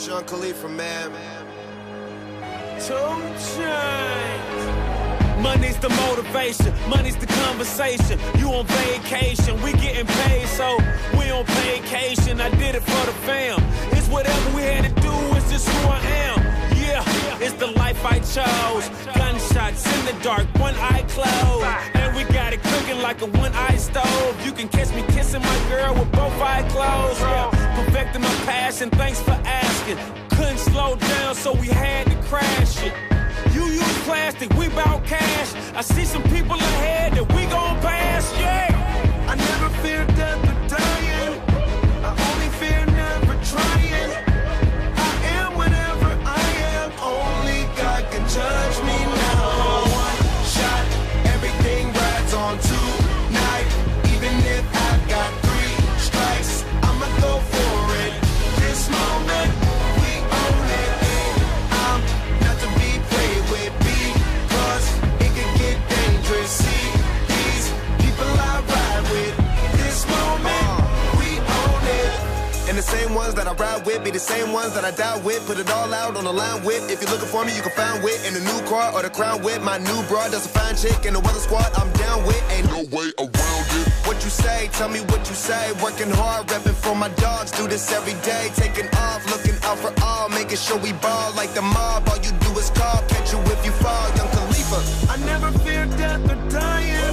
Sean Khalifa, man. 2 Chainz. Money's the motivation, money's the conversation. You on vacation, we getting paid, so we on vacation. I did it for the fam. It's whatever we had to do, it's just who I am. Yeah, it's the life I chose. Gunshots in the dark, one eye closed. And we got it cooking like a one-eye stove. You can catch me kissing my girl with both eyes closed. Yeah, perfecting my passion, thanks for asking. Couldn't slow down, so we had to crash it. You use plastic, we bout cash. I see some people ahead that we gon' pass, yeah. I never fear death or dying. I only fear never trying. I am whatever I am. Only God can judge me now. One shot, everything rides on tonight. Even if I got 3 strikes, I'ma go for it. This moment, we own it. I'm not to be played with because it can get dangerous. See these people I ride with. This moment, we own it. And the same ones that I ride with be the same ones that I die with. Put it all out on the line with. If you're looking for me, you can find wit in the new car or the crown with. My new broad does a fine chick in the weather squad. I'm down with. Ain't no way around it. What you say? Tell me what you say. Working hard, repping for my dogs. Do this every day. Taking off, looking out for all. Making sure we ball like the mob. All you do is call. Catch you if you fall. Young Khalifa. I never fear death or dying.